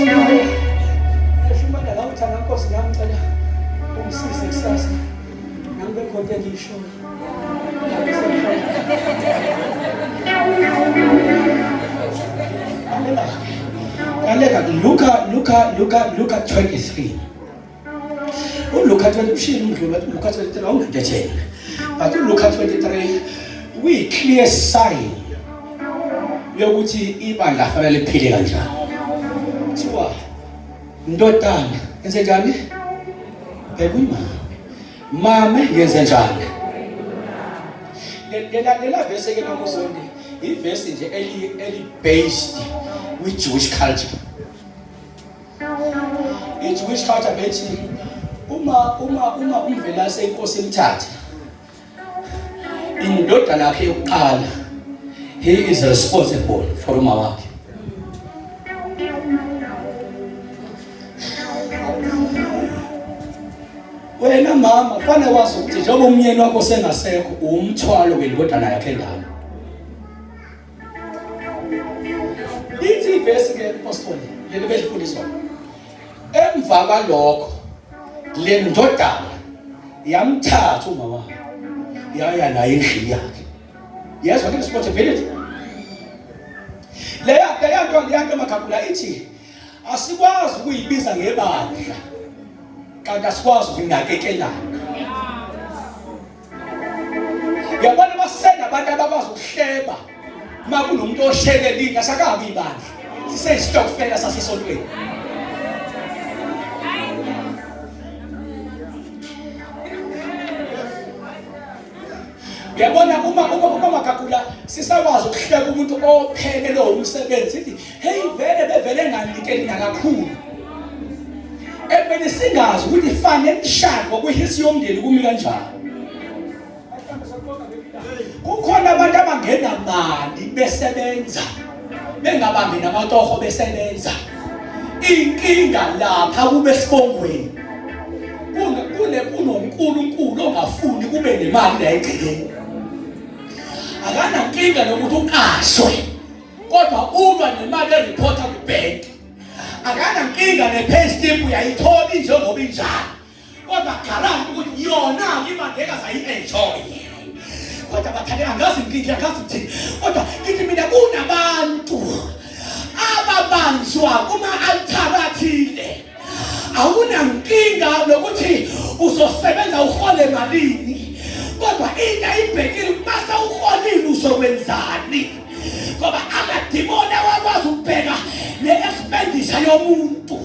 Shumana la uthanda Nkosi nami ngicela ungisize kusasa. Nami bekhonto engiyishoyo. Kalela Luka 23. Luka 23 ushini umdlulu Luka 23 awungidethele. But Luka 23 we clear sign yokuthi ibandla fanele liphile kanjani. Thiwa ndodana yenze njani? Bekuyima. Mama yenze njani? Lela verse ke namuzondi iverse nje eli based with Jewish culture. I-Jewish culture bethi uma umvelase inkosi imthatha indodana yakhe yokuqala, he is responsible for uma wakhe. Wena mama fanele wazi ukuthi njengoba umyeni wakho sengasekho umthwalo wendodana yakhe ngalo. Ithi verse ke apostle leli belifundiswa. Emva kwalokho le ndodana yamthatha uma wakhe yaya naye endlini yakhe. Yes, what is responsibility? Leya nto makhabula ithi asikwazi ukuyibiza ngebandla kanti asikwazi ukunakekelana. Yabona basena abantu abakwazi ukuhleba makunomuntu oshelelile asakabi ibandla. Sisestokfela sasisontweni. Yabona uma makakula sisakwazi ukuhleka umuntu ophele lo umsebenzi ithi hey bevele nganikeli kakhulu. Ebene singazi ukuthi fanele emshado kwehisi yomndeni kumi kanjani. Kukhona abantu abangena mali besebenza bengabambi namatoho besebenza. Inkinga lapha kube sibongweni. Kunonkulunkulu ongafuni kube nemali la egcekeni. Akana nkinga nokuthi uqashwe kodwa ulwa nemali ereporta kwibank. Akana nkinga nepayslip uyayithola njengoba injalo kodwa garanti ukuthi yona imandeka sayi-enjoy. Kodwa bathande angazi inkinga angazi ukuthi kodwa kithi mina kunabantu ababanjwa kuma-altare athile. Awunankinga nokuthi uzosebenza uhole malini kodwa into ayibhekile mase uholile uzokwenzani ngoba amadimoni awakwazi ukubheka ne-expenditure yomuntu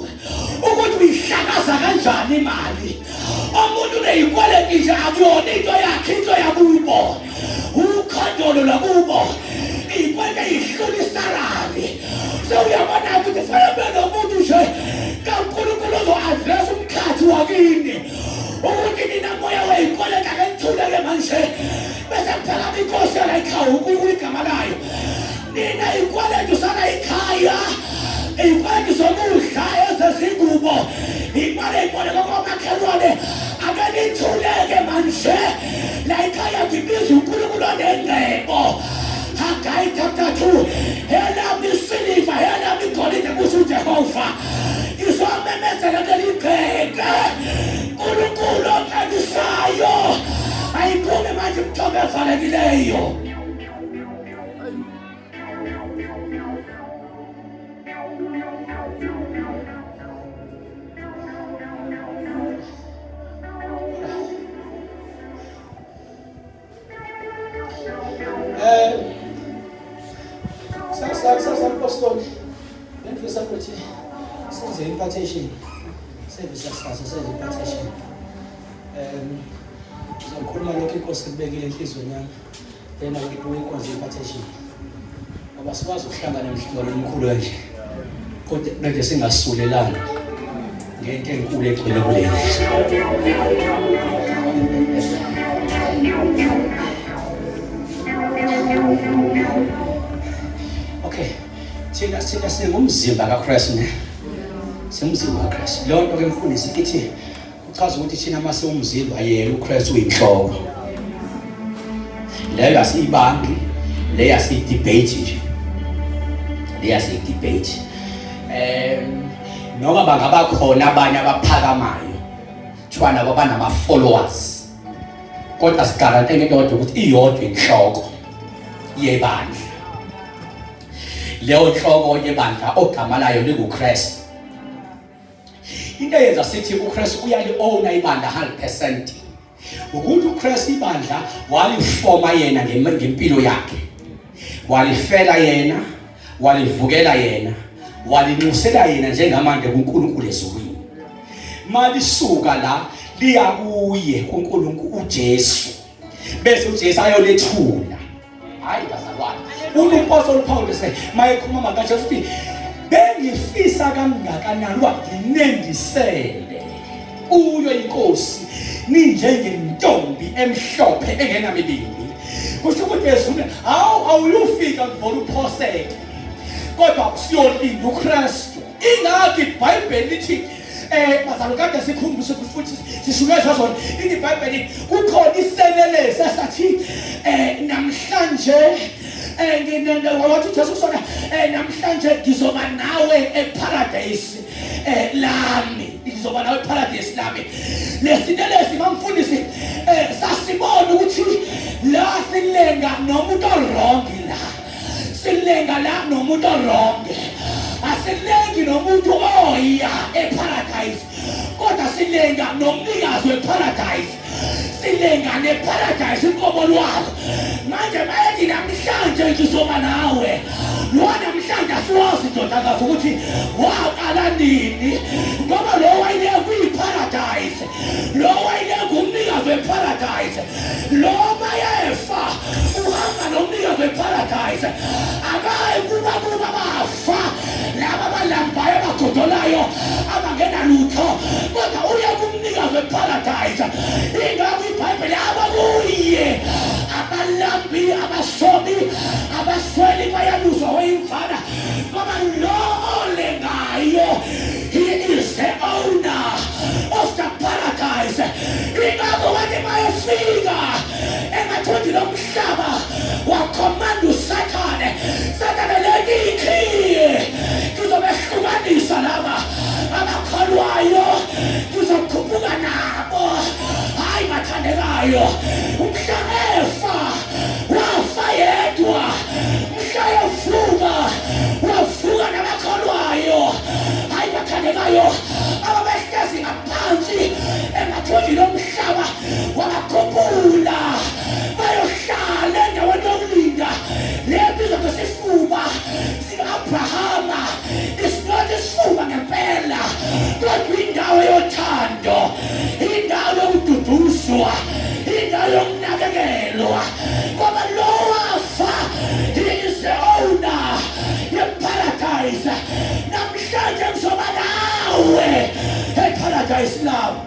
ukuthi uyihlakaza kanjani imali. Umuntu uneyikweleti nje akuyona into yakhe into yakubo ukhandolo lakubo iyikweleti eyihlula isalari. So uyabona ukuthi fanele nomuntu nje kaNkulunkulu ozo-address umkhathi wakini ukuthi nina moya weyikweleti akenithuleke manje bese kuphakama inkosi yala ikhaya uNkulunkulu igama layo. Nina iyikweleti usala ikhaya iyikweleti zokudla ezezingubo imali eyiboleka kwamakhelwane akenithuleke manje la ikhaya ngibiza uNkulunkulu onengcebo. Hagai chapter 2 hela misiliva hela migolide kusho uJehova izomemezela leligceke uNkulunkulu oqedisayo ayiphume manje umthombo evalekileyo. Sasa apostoli ngifisa ukuthi senze impartation service sasa senze impartation. Ngizokhuluma lokho inkosi ibekile enhlizweni yami then ngikubuye ikwazi impartation. Ngoba sikwazi ukuhlangana emhlangano omkhulu kanje kodwa nje singasulelana ngento enkulu egcwele kuleli. Okay, thina singumzimba kaChrist ne. Simzimba kaChrist. Lo nto ke mfundisi ithi uchaza ukuthi thina mase umzimba yena uChrist uyinhloko. Leyo asiyibambi, leyo asiyidebate nje. Leyo asiyidebate. noma bangabakhona abanye abaphakamayo kuthiwa nabo banama-followers, kodwa sigarante ngento yodwa ukuthi iyodwa inhloko yebandla. Leyo nhloko yebandla ogama layo linguKristu. Into eyenza sithi uKristu uyali-owna ibandla 100% ukuthi uKristu ibandla walifoma yena ngempilo yakhe, walifela yena, walivukela yena, walinxusela yena njengamanje kuNkulunkulu ezulwini. Malisuka la liya kuye kuNkulunkulu uJesu, bese uJesu ayolethula. Hayi bazalwane, uMpostoli Paulus mayekhuluma kaJesu uthi bengifisa kangakanani uba nginendisele uyo inkosi ninjengentombi emhlophe engenamibili. Kusho ukuthi Yesu awuyufika ngibona uphoseke, kodwa siyolinda uKristu. Ingakho iBhayibheli lithi bazalwane kade sikhumbuse futhi sishukela zona iBhayibheli kukhona iselelesi esathi namhlanje wathi uJesu kusona namhlanje ngizoba nawe eparadise lami, ngizoba nawe eparadise lami. Lesinelesi mamfundisi sasibona ukuthi la silenga nomuntu orongi, la silenga la nomuntu orongi, asilengi nomuntu oya eparadise, kodwa silenga nomnikazi weparadise, silenga neparadise inkomo lwalo. Manje bayethi namhlanje ngizoba nawe, lo namhlanje asiwazi ndodakazi ukuthi waqala nini, ngoba lo wayile kwiparadise, lo wayile ngumnikazi weparadise, lo mayefa uhamba nomnikazi weparadise, akayi kuba bafa laba balambayo abagodolayo abangena lutho, kodwa uya kumnikazi weparadise. Ingakho iBhayibheli abakuye abalambi, abasobi, abasweli bayaluzwa wayimfana, ngoba lo olengayo, he is the owner of the paradise. Ingakho wathi mayefika emathunjini lomhlaba wakhomanda uSathane, Sathane lethi ikhiye ngizobehlukanisa laba abakholwayo, ngizokhuphuka nabo. Hayi bathandekayo, umhla efa wafa yedwa, mhla yavuka wavuka nabakholwayo. Hayi bathandekayo, ababehlezi ngaphansi emathunjini lomhlaba wabakhuphula bayohlala endaweni yokulinda lebizwa ngesifuba sika-Abrahama. Not isifuba ngempela, kodwa indawo yothando, indawo yokududuzwa, indawo yokunakekelwa, ngoba lo wafa, he is the owner yeparadise. Namhlanje ngizoba nawe eparadise lami.